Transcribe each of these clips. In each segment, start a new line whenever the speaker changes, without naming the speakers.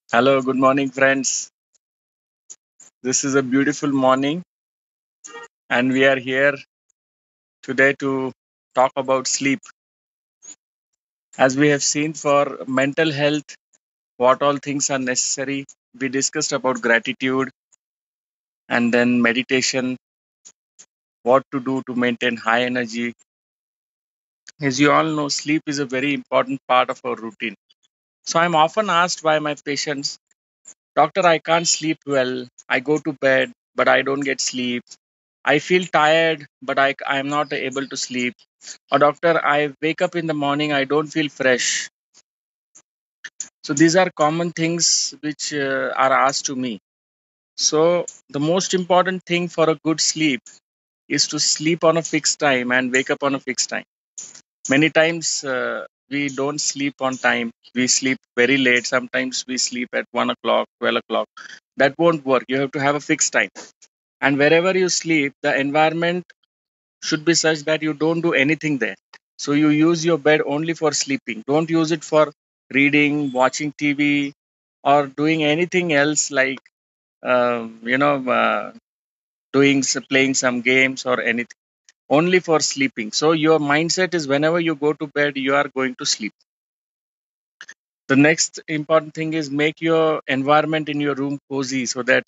Hello, good morning, friends. This is a beautiful morning, and we are here today to talk about sleep. As we have seen, for mental health, what all things are necessary. We discussed about gratitude and then meditation, what to do to maintain high energy. As you all know, sleep is a very important part of our routine. So I'm often asked by my patients, Doctor, I can't sleep well. I go to bed, but I don't get sleep. I feel tired, but I am not able to sleep. Or, doctor, I wake up in the morning, I don't feel fresh. So, these are common things which are asked to me. So, the most important thing for a good sleep is to sleep on a fixed time and wake up on a fixed time. Many times we don't sleep on time, we sleep very late. Sometimes we sleep at 1 o'clock, 12 o'clock. That won't work. You have to have a fixed time. And wherever you sleep, the environment should be such that you don't do anything there. So you use your bed only for sleeping. Don't use it for reading, watching TV, or doing anything else like doing playing some games or anything. Only for sleeping. So your mindset is whenever you go to bed, you are going to sleep. The next important thing is make your environment in your room cozy so that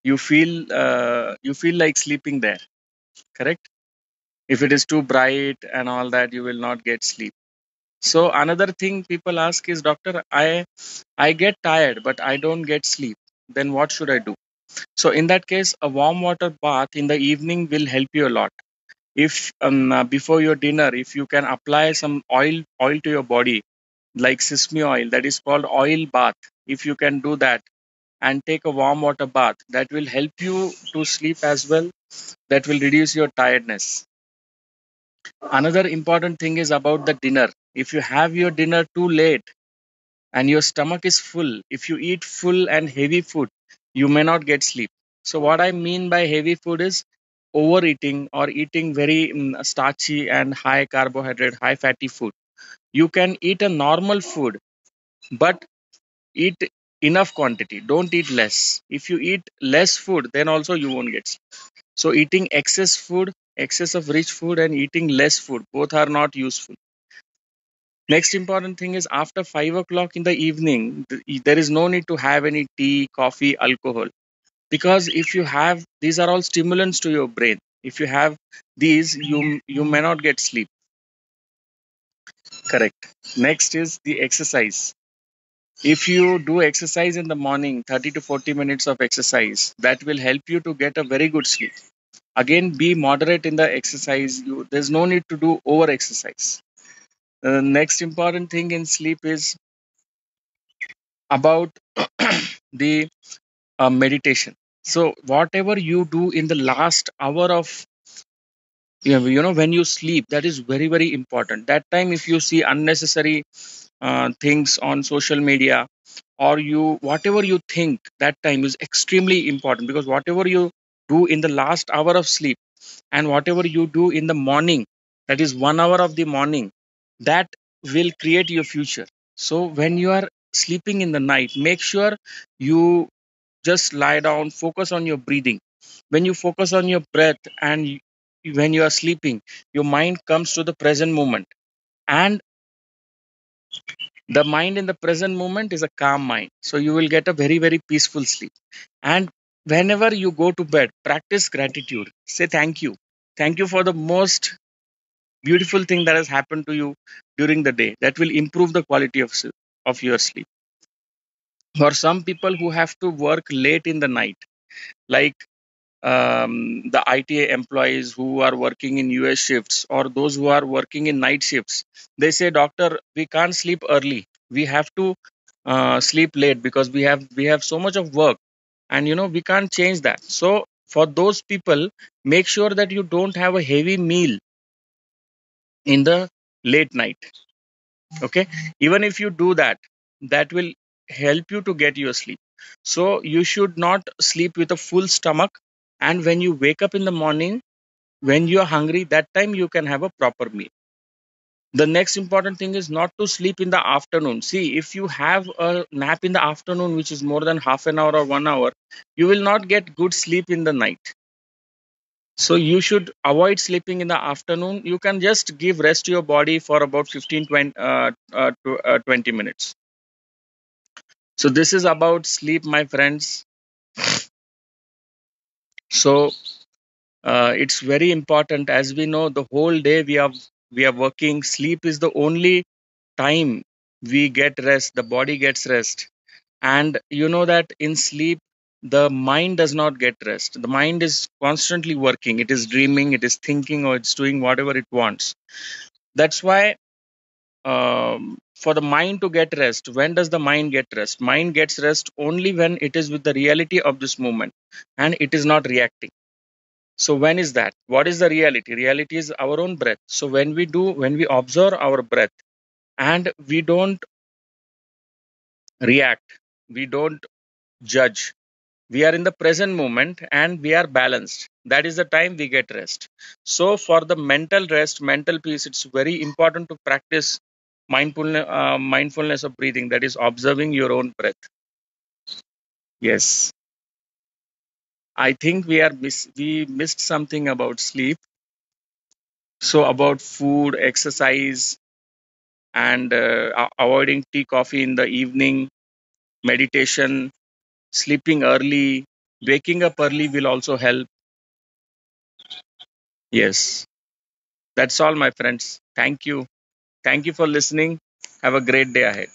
you feel like sleeping there. Correct. If it is too bright and all that, you will not get sleep. So another thing people ask is, Doctor, I get tired, but I don't get sleep. Then what should I do? So in that case, a warm water bath in the evening will help you a lot. If before your dinner, if you can apply some oil to your body, like sesame oil, that is called oil bath. If you can do that and take a warm water bath, that will help you to sleep as well. That will reduce your tiredness. Another important thing is about the dinner. If you have your dinner too late and your stomach is full, if you eat full and heavy food, you may not get sleep. So, what I mean by heavy food is overeating or eating very starchy and high carbohydrate, high fatty food. You can eat a normal food, but eat enough quantity. Don't eat less. If you eat less food, then also you won't get sleep. So, eating excess food, excess of rich food, and eating less food, both are not useful. Next important thing is after 5 o'clock in the evening, there is no need to have any tea, coffee, alcohol. Because if you have, these are all stimulants to your brain. If you have these, you may not get sleep. Correct. Next is the exercise. If you do exercise in the morning, 30 to 40 minutes of exercise, that will help you to get a very good sleep. Again, be moderate in the exercise. There's no need to do over exercise. Next important thing in sleep is about the meditation. So whatever you do in the last hour of when you sleep, that is very very important. That time, if you see unnecessary things on social media, or you whatever you think, that time is extremely important, because whatever you do in the last hour of sleep and whatever you do in the morning, that is 1 hour of the morning, that will create your future. So when you are sleeping in the night, make sure you just lie down, focus on your breathing. When you focus on your breath and when you are sleeping, your mind comes to the present moment. And the mind in the present moment is a calm mind. So you will get a very, very peaceful sleep. And whenever you go to bed, practice gratitude. Say thank you. Thank you for the most beautiful thing that has happened to you during the day. That will improve the quality of your sleep. For some people who have to work late in the night, like the ITA employees who are working in US shifts or those who are working in night shifts, they say, Doctor, we can't sleep early. We have to sleep late because we have so much of work, and we can't change that. So for those people, make sure that you don't have a heavy meal in the late night. Okay, even if you do that, that will help you to get your sleep. So you should not sleep with a full stomach, and when you wake up in the morning, when you are hungry, that time you can have a proper meal. The next important thing is not to sleep in the afternoon. See, if you have a nap in the afternoon, which is more than half an hour or 1 hour, you will not get good sleep in the night. So you should avoid sleeping in the afternoon. You can just give rest to your body for about 15 20 minutes. So this is about sleep, my friends. So it's very important. As we know, the whole day we are working. Sleep is the only time we get rest. The body gets rest, and you know that in sleep the mind does not get rest. The mind is constantly working. It is dreaming. It is thinking, or it's doing whatever it wants. That's why for the mind to get rest, when does the mind get rest? Mind gets rest only when it is with the reality of this moment and it is not reacting. So when is that? What is the reality? Reality is our own breath. So when we observe our breath and we don't react, we don't judge, we are in the present moment and we are balanced. That is the time we get rest. So for the mental rest, mental peace, it's very important to practice mindfulness of breathing, that is observing your own breath. Yes, I think we missed something about sleep. So about food, exercise, and avoiding tea coffee in the evening, meditation, sleeping early, waking up early will also help. Yes, that's all, my friends. Thank you. Thank you for listening. Have a great day ahead.